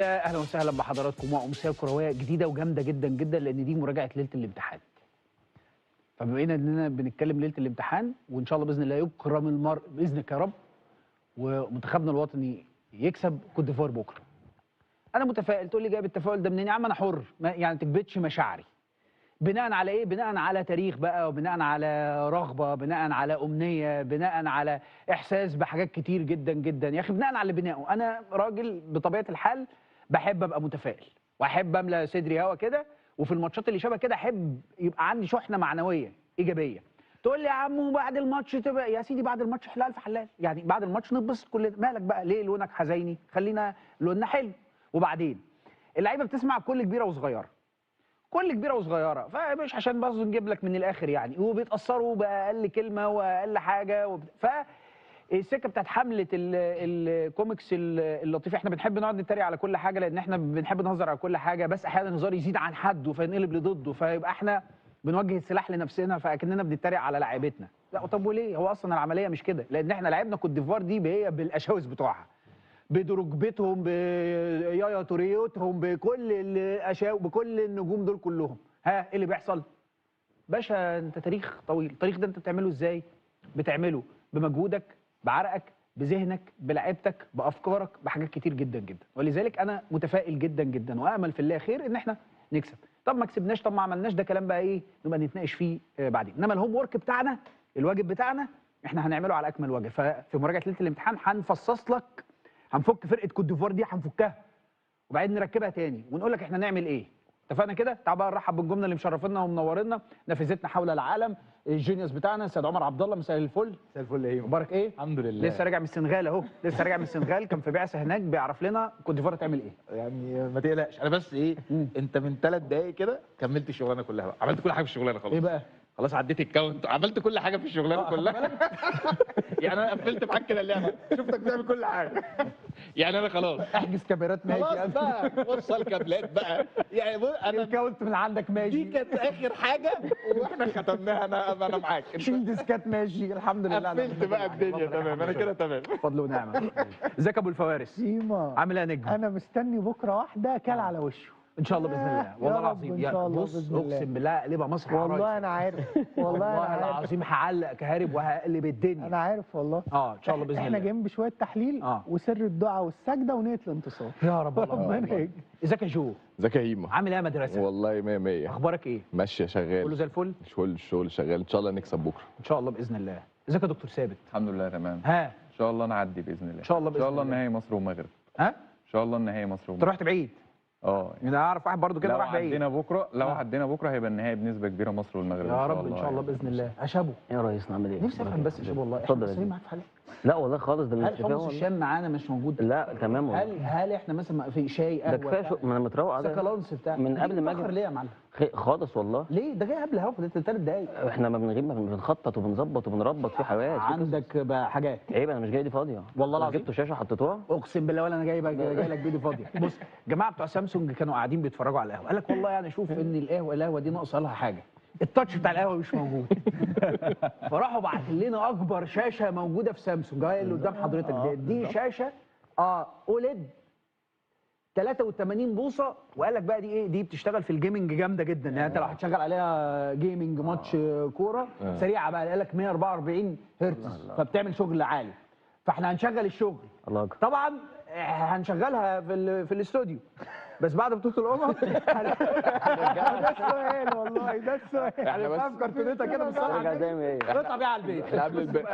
اهلا وسهلا بحضراتكم وامسيه كرويه جديده وجامده جدا جدا لان دي مراجعه ليله الامتحان. فبما اننا بنتكلم ليله الامتحان وان شاء الله باذن الله يكرم المرء باذنك يا رب ومنتخبنا الوطني يكسب كوت ديفوار بكره. انا متفائل. تقول لي جايب التفاؤل ده منين يا عم؟ انا حر، يعني تكبتش مشاعري. بناء على ايه؟ بناء على تاريخ بقى، وبناء على رغبه، بناء على امنيه، بناء على احساس بحاجات كتير جدا جدا يا اخي، بناء على اللي بناءه. انا راجل بطبيعه الحال بحب ابقى متفائل واحب املى صدري هوا كده، وفي الماتشات اللي شبه كده احب يبقى عندي شحنه معنويه ايجابيه. تقول لي يا عم وبعد الماتش تبقى يا سيدي بعد الماتش حلال في حلال، يعني بعد الماتش نتبسط كلنا، مالك بقى ليه لونك حزيني؟ خلينا لوننا حلو. وبعدين اللعيبه بتسمع كل كبيره وصغيره، كل كبيره وصغيره، فمش عشان برضه نجيب لك من الاخر يعني، وبيتاثروا باقل كلمه واقل حاجه فالسكه بتاعت حمله الكوميكس اللطيفه، احنا بنحب نقعد نتريق على كل حاجه لان احنا بنحب نهزر على كل حاجه، بس احيانا الهزار يزيد عن حده فينقلب لضده، فيبقى احنا بنوجه السلاح لنفسنا فاكننا بنتريق على لاعيبتنا. لا طب وليه؟ هو اصلا العمليه مش كده، لان احنا لعبنا كوت ديفوار دي هي بالاشاوس بتوعها، بدرجبتهم، بيايا توريوتهم، بكل الاشياء، بكل النجوم دول كلهم. ها ايه اللي بيحصل؟ باشا انت تاريخ طويل، التاريخ ده انت بتعمله ازاي؟ بتعمله بمجهودك، بعرقك، بذهنك، بلعبتك، بافكارك، بحاجات كتير جدا جدا، ولذلك انا متفائل جدا جدا وامل في الله خير ان احنا نكسب. طب ما كسبناش، طب ما عملناش، ده كلام بقى ايه نبقى نتناقش فيه بعدين، انما الهوم ورك بتاعنا، الواجب بتاعنا احنا هنعمله على اكمل وجه. ففي مراجعه ليله الامتحان هنفصص لك، هنفك فرقه كوت ديفوار دي، هنفكها وبعدين نركبها تاني ونقول لك احنا نعمل ايه. اتفقنا كده؟ تعال بقى نرحب بالجمله اللي مشرفينا ومنورنا، نافذتنا حول العالم، الجينيوس بتاعنا سيد عمر عبد الله. مساء الفل. مساء الفل. ايه مبارك ايه؟ الحمد لله. لسه راجع من السنغال اهو، لسه راجع من السنغال، كان في بعثه هناك بيعرف لنا كوت ديفوار تعمل ايه. يعني ما تقلقش، انا بس ايه انت من 3 دقايق كده كملت الشغلانه كلها بقى. عملت كل حاجه في الشغلانه خلاص. ايه بقى؟ خلاص عديت الكاونت، عملت كل حاجه في الشغلانه كلها. يعني انا قفلت معاك كده اللعبه، شفتك بتعمل كل حاجه. يعني انا خلاص احجز كاميرات ماشي، خلاص بقى وصل كابلات بقى. يعني انا الكاونت من عندك ماشي، دي كانت اخر حاجه واحنا ختمناها. انا معاك، شيل ديسكات ماشي، الحمد لله. قفلت بقى الدنيا تمام، انا كده تمام. فضل ونعمه. ازيك يا ابو الفوارس؟ سيما عامل ايه يا نجم؟ انا مستني بكره واحده كل على وشه ان شاء الله باذن الله، والله العظيم. ان شاء الله بص باذن الله، اقسم بالله هقلبها مسرح والله انا عارف، والله انا عارف العظيم هعلق كهارب وهقلب الدنيا. انا عارف والله. ان شاء الله باذن الله. احنا جايين بشويه تحليل وسر الدعاء والسجده ونيه الانتصار يا رب. ربنا يهديك. ازيك يا جو؟ ازيك يا هيما؟ عامل ايه يا مدرسه؟ والله 100 100. اخبارك ايه؟ ماشيه شغال، كله زي الفل؟ الشغل شغال، ان شاء الله نكسب بكره ان شاء الله باذن الله. ازيك يا دكتور ثابت؟ الحمد لله تمام. ها ان شاء الله نعدي باذن الله. ان شاء الله باذن الله. ان شاء الله النهائي مصر والمغرب. ها ان شاء الله النهائي مصر انت والمغرب. رحت بعيد؟ انا اعرف واحد برضو كده لو راح بعيد. عدينا بكره، عدينا بكره هيبقى النهائي بنسبه كبيره مصر والمغرب يا رب ان شاء الله باذن الله. يا شابو يا ريس نعمل ايه؟ نفسي افهم بس يا شابو والله، اتفضل احنا مصريين معاك في حاجه؟ لا والله خالص، ده هل حمص الشام معانا مش موجود؟ لا تمام والله. هل احنا مثلا في شاي قهوه؟ ده كفايه ما انا متروق على سكالانس بتاع من قبل ما اجي. ليه يا معلم؟ خالص والله. ليه؟ ده جاي قبل اهو، ده 3 دقايق. احنا ما بنغيب، ما بنخطط وبنظبط وبنربط في حاجات. عندك بقى حاجات؟ عيب، انا مش جاي دي فاضيه والله العظيم. جبتوا شاشه حطيتوها؟ اقسم بالله ولا انا جاي لك بيدي فاضيه. بص جماعه بتوع سامسونج كانوا قاعدين بيتفرجوا على القهوه، قال لك والله يعني شوف ان القهوه دي ناقصه لها حاجه، التاتش بتاع القهوه مش موجود. فراحوا باعتين لنا اكبر شاشه موجوده في سامسونج، هي اللي قدام حضرتك دي شاشه اوليد 83 بوصه، وقال لك بقى دي ايه؟ دي بتشتغل في الجيمنج جامده جدا، يعني انت لو هتشغل عليها جيمنج ماتش كوره سريعه بقى، قال لك 144 هرتز فبتعمل شغل عالي. فاحنا هنشغل الشغل الله اكبر. طبعا هنشغلها في الاستوديو، بس بعد بطوله الامم. ده السؤال والله، ده السؤال. احنا بس كرتونتها كده بنصلح زي ما هي. نطلع بيها على البيت. احنا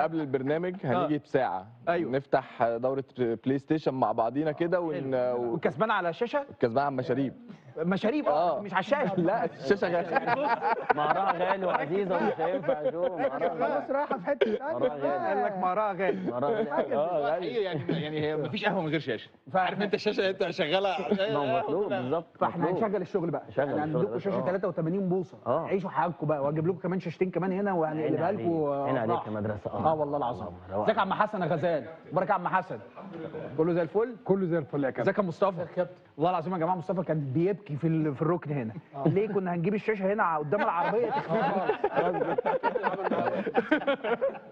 قبل البرنامج هنيجي بساعه. أيوه. نفتح دوره بلاي ستيشن مع بعضينا كده والكسبان على الشاشه كسبان على مشاريب. مشاريب مش على الشاشه. لا الشاشه غاليه. مهرها غالي وعزيزه ومش هينفع يا جو. خلاص رايحه في حته ثانيه. قال لك مهرها غالي. غالي. يعني هي مفيش قهوه من غير شاشه. عارف انت الشاشه انت شغاله مطلوب بالظبط. فاحنا هنشغل الشغل بقى، احنا هندوكوا شاشه 83 بوصه، عيشوا حياتكم بقى، واجيب لكم كمان شاشتين كمان هنا وهنقلبها لكم. هنا عليك يا مدرسه. والله العظيم. ازيك يا عم حسن يا غزال؟ اخبارك يا عم حسن؟ كله زي الفل؟ كله زي الفل يا كابتن. ازيك يا مصطفى؟ والله العظيم يا جماعه مصطفى كان بيبكي في الركن هنا. ليه كنا هنجيب الشاشه هنا قدام العربيه تخفيف خالص.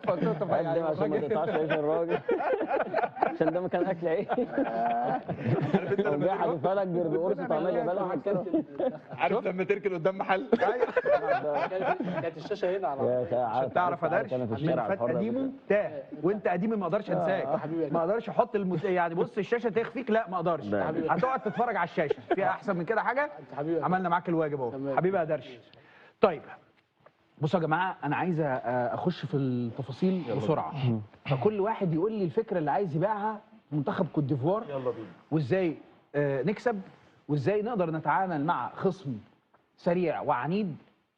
فكنت قدم عشان ما تقطعش عيش الراجل عشان ده مكان اكل عيش. وجاي فرق بقرص طعميه بلح كده. عارف لما تركن قدام محل كانت الشاشه هنا على عشان تعرف ادرش من فات قديمه تاه، وانت قديمي ما اقدرش انساك. ما اقدرش احط يعني بص الشاشه تخفيك، لا ما اقدرش. هتقعد تتفرج على الشاشه فيها احسن من كده حاجه. عملنا معاك الواجب اهو حبيبي يا درش. طيب بصوا يا جماعه، انا عايز اخش في التفاصيل بسرعه، فكل واحد يقول لي الفكره اللي عايز يبيعها منتخب كوت ديفوار. يلا بينا. وازاي نكسب، وازاي نقدر نتعامل مع خصم سريع وعنيد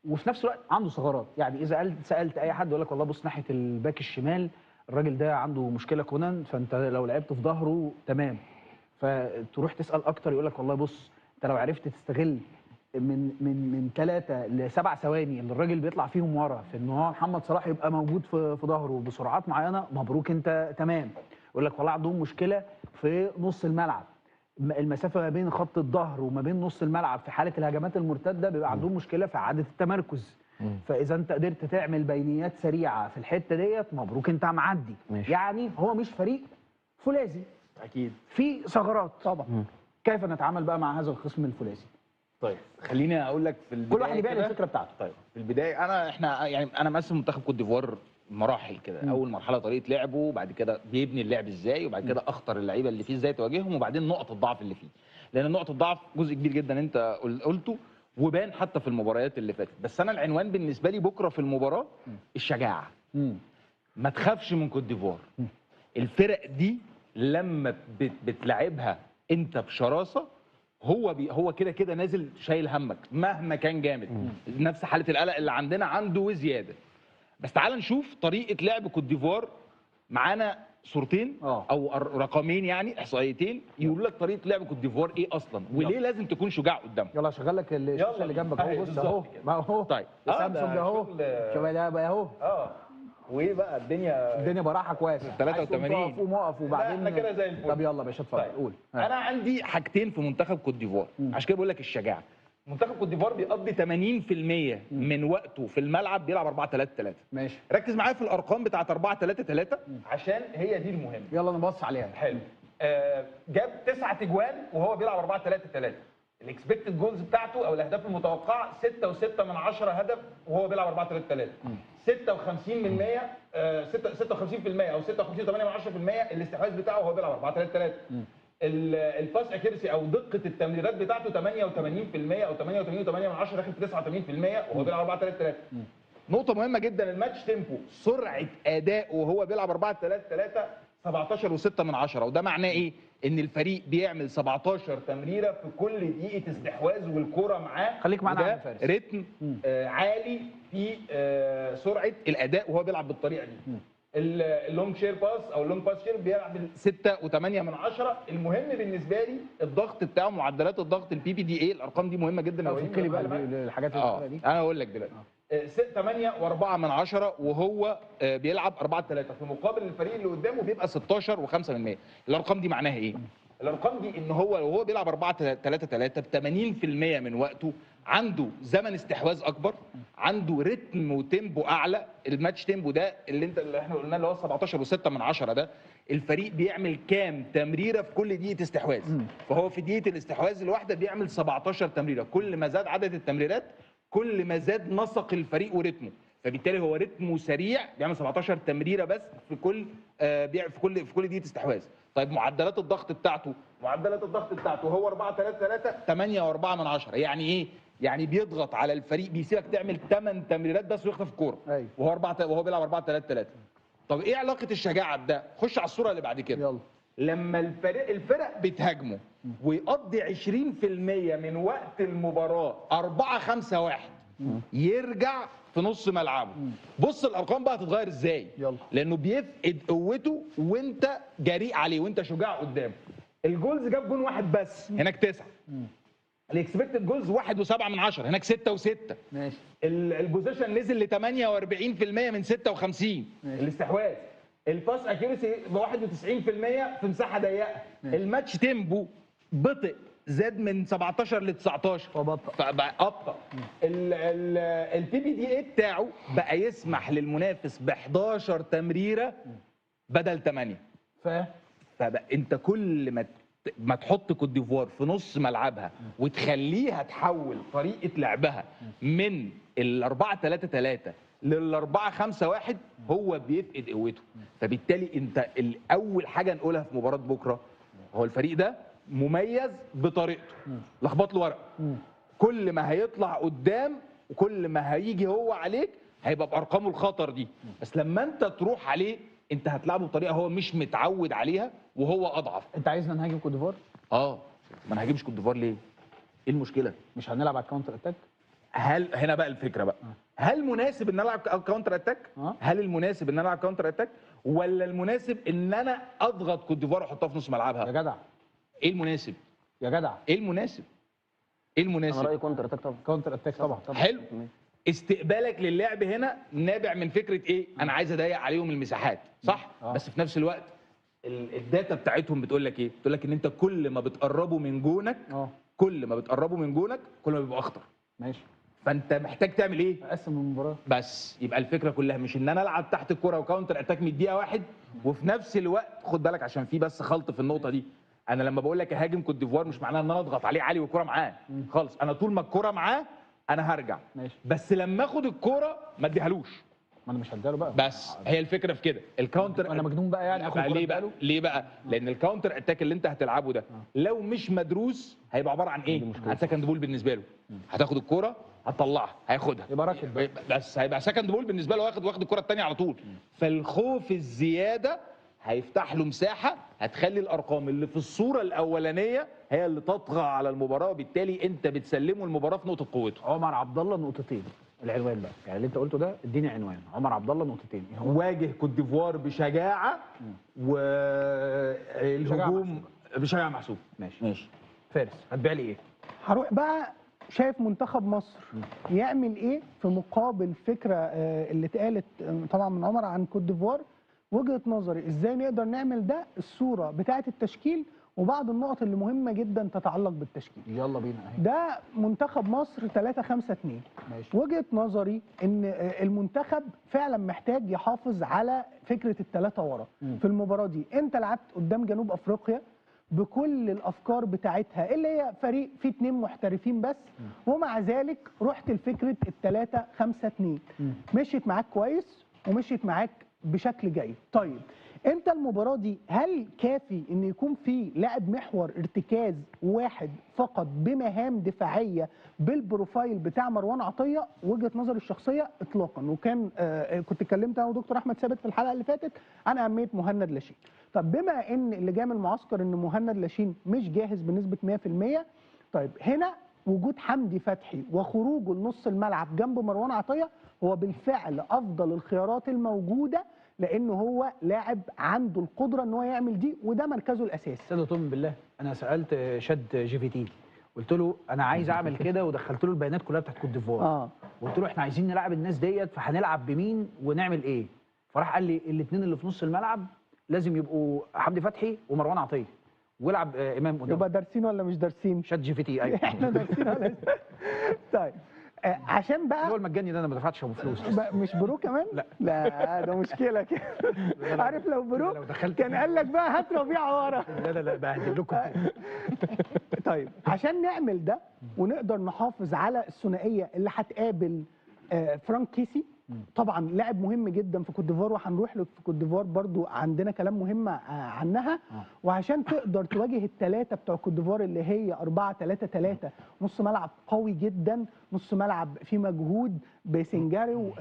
وفي نفس الوقت عنده ثغرات. يعني اذا سالت اي حد يقول لك والله بص ناحيه الباك الشمال الراجل ده عنده مشكله كونان، فانت لو لعبت في ظهره تمام. فتروح تسال اكتر يقول لك والله بص انت لو عرفت تستغل من 3 ل 7 ثواني اللي الراجل بيطلع فيهم ورا في ان هو محمد صلاح يبقى موجود في ظهره بسرعات معينه، مبروك انت تمام. يقول لك والله عندهم مشكله في نص الملعب، المسافه ما بين خط الظهر وما بين نص الملعب في حاله الهجمات المرتده بيبقى عندهم مشكله في اعاده التمركز. فاذا انت قدرت تعمل بينيات سريعه في الحته ديت مبروك انت معدي. يعني هو مش فريق فولاذي، اكيد في ثغرات طبعا. كيف نتعامل بقى مع هذا الخصم الفولاذي؟ طيب خليني اقول لك في البدايه كل واحد يبيع الفكره بتاعته. طيب في البدايه انا مقسم منتخب كوت ديفوار مراحل كده. اول مرحله طريقه لعبه، وبعد كده بيبني اللعب ازاي، وبعد كده اخطر اللعيبه اللي فيه ازاي تواجههم، وبعدين نقط الضعف اللي فيه. لان نقط الضعف جزء كبير جدا انت قلته وبان حتى في المباريات اللي فاتت. بس انا العنوان بالنسبه لي بكره في المباراه الشجاعه. ما تخافش من كوت ديفوار. الفرق دي لما بتلعبها انت بشراسه هو كده كده نازل شايل همك مهما كان جامد. نفس حاله القلق اللي عندنا عنده وزياده. بس تعال نشوف طريقه لعب كوت ديفوار. معانا صورتين او رقمين يعني احصائيتين يقولوا لك طريقه لعب كوت ديفوار ايه اصلا، وليه لازم تكون شجاع قدامهم. يلا شغل لك الشاشه اللي جنبك اهو. بص اهو، ما اهو طيب سامسونج اهو، شوف ده بقى اهو. وايه بقى الدنيا براحك واسع. 83 قوم اقف وبعدين احنا كده زي الفل. طب يلا يا باشا اتفضل. طيب. قول. انا عندي حاجتين في منتخب كوت ديفوار، عشان كده بقول لك الشجاعه. منتخب كوت ديفوار بيقضي 80% من وقته في الملعب بيلعب 4-3-3. ماشي. ركز معايا في الارقام بتاعت 4-3-3 عشان هي دي المهمه. يلا نبص عليها. حلو. جاب 9 تجوان وهو بيلعب 4-3-3. الاكسبكتد جولز بتاعته او الاهداف المتوقعه 6.6 هدف وهو بيلعب 4-3-3. 56% او 56.8% الاستحواذ بتاعه وهو بيلعب 4-3-3. الباس اكيرسي او دقه التمريرات بتاعته 88% او 88.8 داخل في 89% وهو بيلعب 4-3-3. نقطه مهمه جدا، الماتش تيمبو سرعه اداء وهو بيلعب 4-3-3 17.6، وده معناه ايه؟ ان الفريق بيعمل 17 تمريره في كل دقيقه استحواذ والكره معاه. خليك معانا يا فارس. رتم عالي في سرعه الاداء وهو بيلعب بالطريقه دي. اللونج شير باس او اللونج باس شير بيلعب 6.8. المهم بالنسبه لي الضغط بتاعه، معدلات الضغط البي بي دي اي، الارقام دي مهمه جدا. لو فكري بقى الحاجات دي انا هقول لك دلوقتي. 8.4 وهو بيلعب 4-3 في مقابل الفريق اللي قدامه بيبقى 16.5%. الارقام دي معناها ايه؟ الارقام دي ان وهو بيلعب 4-3-3 ب 80% من وقته عنده زمن استحواذ اكبر، عنده رتم وتيمبو اعلى. الماتش تيمبو ده اللي احنا قلناه اللي هو 17.6 ده، الفريق بيعمل كام تمريره في كل دقيقه استحواذ. فهو في دقيقه الاستحواذ الواحده بيعمل 17 تمريره. كل ما زاد عدد التمريرات كل ما زاد نسق الفريق ورتمه، فبالتالي هو رتمه سريع، بيعمل 17 تمريره بس في كل دقيقه استحواذ. طيب معدلات الضغط بتاعته هو 4-3-3 8.4. يعني ايه؟ يعني بيضغط على الفريق، بيسيبك تعمل 8 تمريرات بس ويخطف الكوره. وهو بيلعب 4-3-3. طب ايه علاقه الشجاعه بده؟ خش على الصوره اللي بعد كده. يلا. لما الفرق بتهاجمه ويقضي 20% من وقت المباراه 4-5-1 يرجع في نص ملعبه. بص الارقام بقى هتتغير ازاي. يلا. لانه بيفقد قوته وانت جريء عليه وانت شجاع قدامه. الجولز جاب جون واحد بس، هناك 9. الاكسبكتد جولز 1.7، هناك 6 و6. ماشي. البوزيشن نزل ل 48% من 56. الاستحواذ. الباس اكيورسي ب 91% في مساحه ضيقه. الماتش تيمبو بطئ زاد من 17 ل 19 فبطأ. فبقى ابطا. البي بي دي اي بتاعه بقى يسمح للمنافس ب 11 تمريره بدل 8. فبقى انت كل ما تحط كوت ديفوار في نص ملعبها وتخليها تحول طريقه لعبها من ال 4-3-3 لل 4-5-1 هو بيفقد قوته. فبالتالي انت اول حاجه نقولها في مباراه بكره هو الفريق ده مميز بطريقته. لخبط له ورق. كل ما هيطلع قدام وكل ما هيجي هو عليك هيبقى بارقامه الخطر دي، بس لما انت تروح عليه انت هتلعبه بطريقه هو مش متعود عليها وهو اضعف. انت عايزنا نهاجم كوت ديفوار؟ ما انا هجيبش كوت ديفوار ليه؟ ايه المشكله؟ مش هنلعب على الكاونتر اتاك؟ هل هنا بقى الفكره بقى هل مناسب ان العب كاونتر اتاك؟ هل المناسب ان العب كاونتر اتاك ولا المناسب ان انا اضغط كوت ديفوار واحطها في نص ملعبها؟ يا جدع ايه المناسب؟ يا جدع ايه المناسب؟ ايه المناسب؟ انا رايي كونتر اتاك طبعا. كاونتر اتاك طبعا. حلو. استقبالك للعب هنا نابع من فكره ايه؟ انا عايز اضيق عليهم المساحات، صح؟ بس في نفس الوقت الداتا بتاعتهم بتقول لك ايه؟ بتقول لك ان انت كل ما بتقربوا من جونك كل ما بيبقى اخطر. ماشي. فانت محتاج تعمل ايه؟ اقسم المباراه. بس يبقى الفكره كلها مش ان انا العب تحت الكره وكاونتر اتاك من الدقيقه 1 وفي نفس الوقت خد بالك عشان في بس خلط في النقطه دي. انا لما بقول لك اهاجم كوت ديفوار مش معناها ان انا اضغط عليه عالي والكره معاه خالص. انا طول ما الكره معاه انا هرجع. ماشي. بس لما اخد الكره ما اديهالوش. ما انا مش هديها بقى. بس هي الفكره في كده. الكاونتر انا مجنون بقى يعني اخد ليه بقى؟ ليه بقى؟ لان الكاونتر اتاك اللي انت هتلعبه ده لو مش مدروس هيبقى عباره عن ايه؟ عن سكند بول بالنسبه له. هتاخد الكره هتطلعها هياخدها يبقى راكد بس هيبقى سكند بول بالنسبه له واخد الكره الثانيه على طول. فالخوف الزياده هيفتح له مساحه هتخلي الارقام اللي في الصوره الاولانيه هي اللي تطغى على المباراه وبالتالي انت بتسلمه المباراه في نقطه قوته. عمر عبد الله نقطتين. العنوان بقى يعني اللي انت قلته ده اديني عنوان. عمر عبد الله نقطتين. واجه كوت ديفوار بشجاعه والهجوم بشجاعه محسوب. ماشي. فارس هتبيع لي ايه؟ هروح بقى شايف منتخب مصر يعمل ايه في مقابل فكره اللي اتقالت طبعا من عمر عن كوت ديفوار. وجهه نظري ازاي نقدر نعمل ده، الصوره بتاعه التشكيل وبعض النقط اللي مهمه جدا تتعلق بالتشكيل. يلا بينا اهي. ده منتخب مصر 3-5-2. ماشي. وجهه نظري ان المنتخب فعلا محتاج يحافظ على فكره الثلاثه ورا في المباراه دي. انت لعبت قدام جنوب افريقيا بكل الافكار بتاعتها اللي هي فريق فيه 2 محترفين بس ومع ذلك رحت لفكره 3-5-2 مشيت معاك كويس ومشيت معاك بشكل جيد. طيب انت المباراه دي هل كافي ان يكون في لاعب محور ارتكاز واحد فقط بمهام دفاعيه بالبروفايل بتاع مروان عطيه؟ وجهه نظري الشخصيه اطلاقا. وكان كنت اتكلمت انا ودكتور احمد ثابت في الحلقه اللي فاتت عن اهميه مهند لاشين. طب بما ان اللي جاي من المعسكر ان مهند لاشين مش جاهز بنسبه 100%، طيب هنا وجود حمدي فتحي وخروجه لنص الملعب جنب مروان عطيه هو بالفعل افضل الخيارات الموجوده لانه هو لاعب عنده القدره ان هو يعمل دي وده مركزه الاساسي. سيدة طمن بالله انا سالت شات جي بي تي قلت له انا عايز اعمل كده ودخلت له البيانات كلها بتاعت كوت ديفوار. قلت له احنا عايزين نلعب الناس ديت فهنلعب بمين ونعمل ايه؟ فراح قال لي الاثنين اللي في نص الملعب لازم يبقوا حمدي فتحي ومروان عطيه ويلعب امام قدام. يبقى دارسين ولا مش دارسين؟ شات جي بي تي ايوه. احنا دارسين ولا طيب عشان بقى هو المجاني ده انا ما دفعتش ابو فلوس. مش برو كمان؟ لا ده مشكله كده. عارف لو برو كان قال لك بقى هات ربيعه ورا. لا بهدل لكم. طيب عشان نعمل ده ونقدر نحافظ على الثنائيه اللي هتقابل فرانك كيسي طبعا لاعب مهم جدا في كوت ديفوار وهنروح له في كوت ديفوار برضو عندنا كلام مهم عنها. وعشان تقدر تواجه الثلاثه بتوع كوت ديفوار اللي هي 4-3-3 نص ملعب قوي جدا، نص ملعب فيه مجهود بسنجاري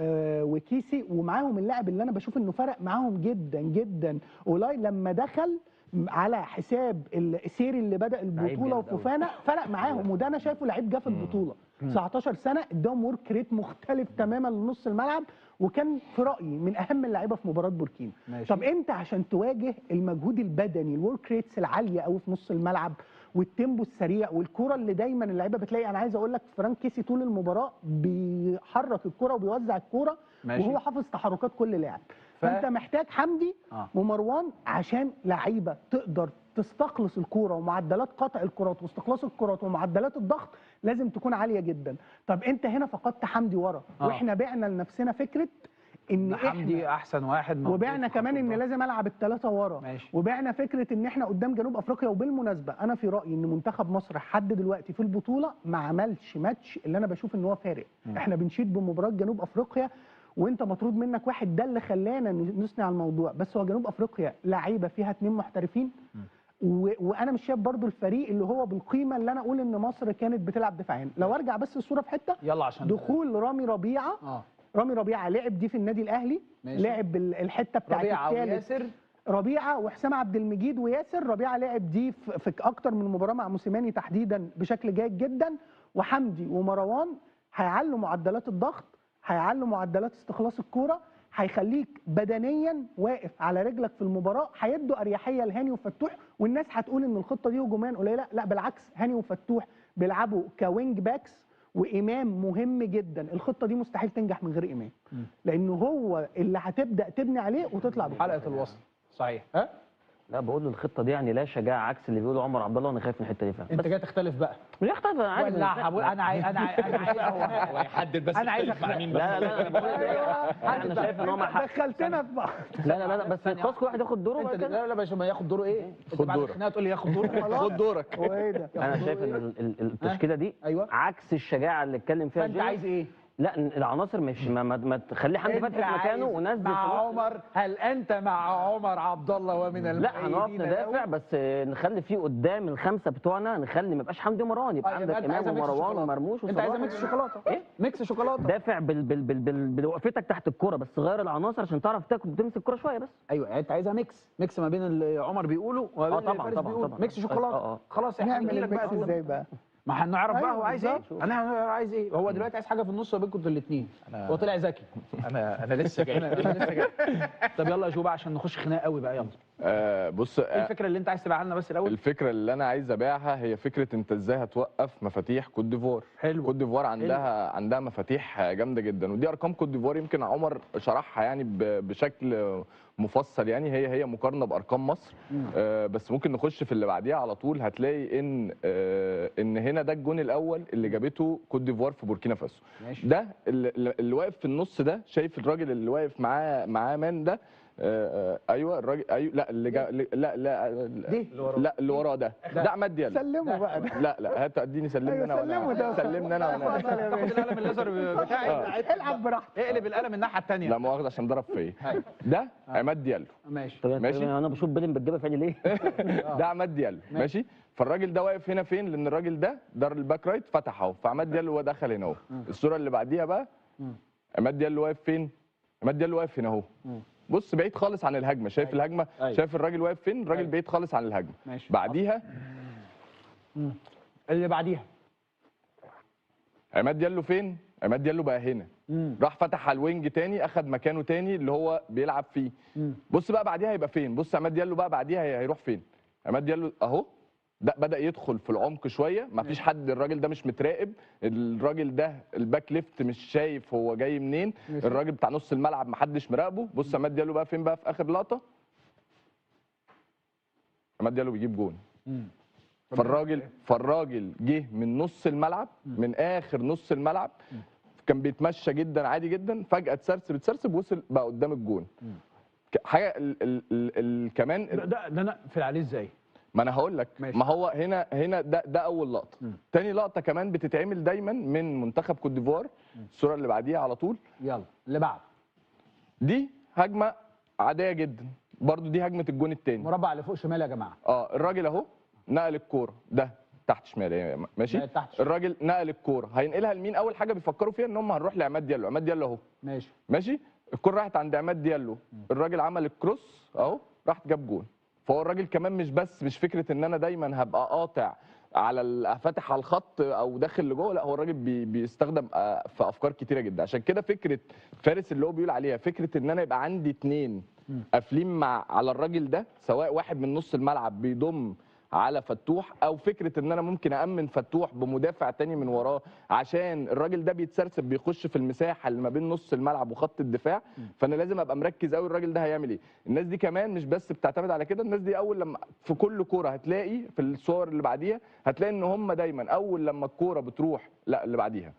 وكيسي ومعاهم اللاعب اللي انا بشوف انه فرق معاهم جدا جدا اولاي لما دخل على حساب السيري اللي بدا البطوله وفوفانا فرق معاهم وده انا شايفه لعيب جه في البطوله 19 سنه اداهم ورك ريت مختلف تماما لنص الملعب وكان في رايي من اهم اللعيبه في مباراه بوركينا. طب انت عشان تواجه المجهود البدني الورك ريتس العاليه قوي في نص الملعب والتيمبو السريع والكره اللي دايما اللعيبه بتلاقي انا عايز اقول لك فرانك كيسي طول المباراه بيحرك الكره وبيوزع الكره وهو حافظ تحركات كل لاعب. فانت محتاج حمدي ومروان عشان لعيبه تقدر تستخلص الكوره ومعدلات قطع الكرات واستخلاص الكرات ومعدلات الضغط لازم تكون عاليه جدا. طب انت هنا فقدت حمدي ورا، واحنا بعنا لنفسنا فكره ان حمدي احنا احسن واحد موجود وبعنا في كمان خط ان الضغط. لازم العب الثلاثه ورا، ماشي. وبعنا فكره ان احنا قدام جنوب افريقيا. وبالمناسبه انا في رايي ان منتخب مصر لحد دلوقتي في البطوله ما عملش ماتش اللي انا بشوف ان هو فارق. احنا بنشيد بمباراه جنوب افريقيا وانت مطرود منك واحد، ده اللي خلانا نثني على الموضوع. بس هو جنوب افريقيا لعيبه فيها 2 محترفين، وانا مش شايف برضو الفريق اللي هو بالقيمه اللي انا اقول ان مصر كانت بتلعب دفاعيا. لو ارجع بس الصوره في حته، يلا عشان دخول رامي ربيعه. رامي ربيعه لعب دي في النادي الاهلي، ماشي. لعب الحته بتاعت ربيعه الثالث، وياسر، ربيعه وحسام عبد المجيد وياسر. ربيعه لعب دي في اكتر من مباراه مع موسيماني تحديدا بشكل جيد جدا. وحمدي ومروان هيعلوا معدلات الضغط، هيعلوا معدلات استخلاص الكوره، هيخليك بدنيا واقف على رجلك في المباراه، هيدوا اريحيه لهاني وفتوح. والناس هتقول ان الخطه دي هجوميا قليله، لا بالعكس، هاني وفتوح بيلعبوا كوينج باكس وامام مهم جدا. الخطه دي مستحيل تنجح من غير امام، لانه هو اللي هتبدا تبني عليه وتطلع بيه. حلقه الوصل صحيح. لا بقول الخطه دي يعني لا شجاعه، عكس اللي بيقوله عمر عبد الله، وانا خايف من الحته دي فعلا. انت جاي تختلف بقى مش هختلف، انا عارف ولا انا عايز هو يحدد بس أنا عايز يختلف مع مين بس. لا انا بقول انا شايف ان هو ما حق. دخلتنا في بعض. لا بس خلاص كل واحد ياخد دوره انت وبعد كده. لا باش ما ياخد دوره ايه؟ انت خد بعد دورك. الخناقه تقول لي ياخد دوره. خد دورك. هو ايه ده؟ انا شايف ان التشكيله دي أيوة. عكس الشجاعه اللي اتكلم فيها فانت جيمس. عايز ايه؟ لا العناصر مش ما تخلي حمدي انت فتحي في مكانه عايز ونزل مع في نص. عمر، هل انت مع عمر عبد الله ومن لا هنقف المؤيدين ندافع، بس نخلي فيه قدام الخمسه بتوعنا، نخلي ما يبقاش حمدي ومروان، يبقى عندك امام ومروان ومرموش انت عايز وصلاح. ميكس شوكولاته. ايه؟ ميكس شوكولاته. دافع بوقفتك تحت الكرة، بس غير العناصر عشان تعرف تمسك الكرة شويه بس. ايوه يعني انت عايزها ميكس ما بين اللي عمر بيقوله وما بين اللي طبعا فارس طبعا بيقوله. طبعا. ميكس شوكولاته. خلاص احنا نعمل هنجيلك بقى الميكس ازاي بقى؟ ما هنعرف بقى أيوة هو عايز ايه. بالظبط. انا عايز ايه. هو دلوقتي عايز حاجه في النص ما بينكم انتوا الاثنين. هو طلع ذكي. انا لسه جاي. طب يلا يا جو بقى عشان نخش خناقه قوي بقى. يلا بص، ايه الفكره اللي انت عايز تبيعها لنا بس الاول؟ الفكره اللي انا عايز ابيعها هي فكره انت ازاي هتوقف مفاتيح كوت ديفوار. حلو. كوت ديفوار عندها مفاتيح جامده جدا، ودي ارقام كوت ديفوار يمكن عمر شرحها يعني بشكل مفصل. يعني هي مقارنه بارقام مصر. بس ممكن نخش في اللي بعديها على طول. هتلاقي ان هنا ده الجون الاول اللي جابته كوت ديفوار في بوركينا فاسو. ماشي. ده اللي واقف في النص ده، شايف الراجل اللي واقف معاه مان ده. ايوه الراجل، ايوه لا اللي لا دي لا اللي وراه ده عماد ديالو. سلمه بقى ده. لا هات اديني سلمني أيوة انا سلمه ده. سلمني انا وانا اتفضل يا باشا. خد القلم الليزر بتاعي. العب براحتك. اقلب القلم الناحيه الثانيه. لا مؤاخذه عشان ضرب فيا. ده عماد ديالو. ماشي. طب ماشي. انا بشوف بيلم بتجيبها في عيني ليه؟ ده عماد ديالو. ماشي. فالراجل ده واقف هنا فين؟ لان الراجل ده دار الباك رايت فتح اهو، فعماد ديالو هو دخل هنا اهو. الصوره اللي بعديها بقى عماد ديالو واقف فين؟ عماد ديالو واقف هنا اهو. بص بعيد خالص عن الهجمه. شايف الهجمه؟ شايف الراجل واقف فين؟ الراجل بعيد خالص عن الهجمه. ماشي. بعديها اللي بعديها عماد ديالو فين؟ عماد ديالو بقى هنا. راح فتح على الوينج تاني، اخد مكانه تاني اللي هو بيلعب فيه. بص بقى بعديها هيبقى فين؟ بص عماد ديالو بقى بعديها هيروح فين؟ عماد ديالو اهو ده بدأ يدخل في العمق شويه، مفيش حد، الراجل ده مش متراقب، الراجل ده الباك ليفت مش شايف هو جاي منين، الراجل بتاع نص الملعب محدش مراقبه. بص عماد ديالو بقى فين بقى في اخر لقطه؟ عماد ديالو بيجيب جون. فالراجل جه من نص الملعب، من اخر نص الملعب، كان بيتمشى جدا عادي جدا، فجاه اتسرسب وصل بقى قدام الجون. حاجه كمان ده انا اقفل عليه ازاي؟ ما انا هقول لك. ماشي. ما هو هنا ده اول لقطه. تاني لقطه كمان بتتعمل دايما من منتخب كوت ديفوار. الصوره اللي بعديها على طول. يلا اللي بعد. دي هجمه عاديه جدا برضو، دي هجمه الجون الثاني. مربع اللي فوق شمال يا جماعه. الراجل اهو نقل الكوره، ده تحت شمال ماشي. تحت شمال. الراجل نقل الكوره، هينقلها لمين؟ اول حاجه بيفكروا فيها ان هم هنروح لعماد ديالو. عماد ديالو اهو ماشي. الكوره راحت عند عماد ديالو، الراجل عمل الكروس اهو، راح جاب جون. فهو الراجل كمان مش فكره ان انا دايما هبقى قاطع على فاتح على الخط او داخل لجوه، لا هو الراجل بيستخدم في افكار كتيره جدا. عشان كده فكره فارس اللي هو بيقول عليها، فكره ان انا يبقى عندي اتنين قافلين على الراجل ده، سواء واحد من نص الملعب بيضم على فتوح، او فكره ان انا ممكن امن فتوح بمدافع تاني من وراه عشان الراجل ده بيتسرسب بيخش في المساحه اللي ما بين نص الملعب وخط الدفاع، فانا لازم ابقى مركز قوي الراجل ده هيعمل ايه. الناس دي كمان مش بس بتعتمد على كده، الناس دي اول لما في كل كوره هتلاقي في الصور اللي بعديها هتلاقي ان هم دايما اول لما الكوره بتروح، لا اللي بعديها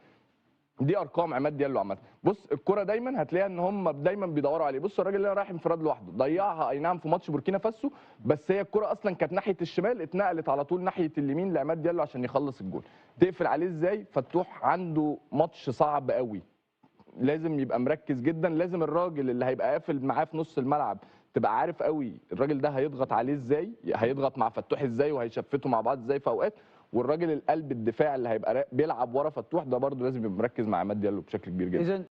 دي ارقام عماد ديالو عامه. بص الكره دايما هتلاقيها ان هم دايما بيدوروا عليه. بص الراجل اللي رايح انفراد لوحده ضيعها اي نعم في ماتش بوركينا فاسو، بس هي الكره اصلا كانت ناحيه الشمال اتنقلت على طول ناحيه اليمين لعماد ديالو عشان يخلص الجول. تقفل عليه ازاي؟ فتوح عنده ماتش صعب قوي، لازم يبقى مركز جدا. لازم الراجل اللي هيبقى قافل معاه في نص الملعب تبقى عارف قوي الراجل ده هيضغط عليه ازاي، هيضغط مع فتوح ازاي، وهيشفتوا مع بعض ازاي في اوقات. والراجل القلب الدفاع اللي هيبقى بيلعب ورا فتوح ده برده لازم يبقى مركز مع عماد ديالو بشكل كبير جدا.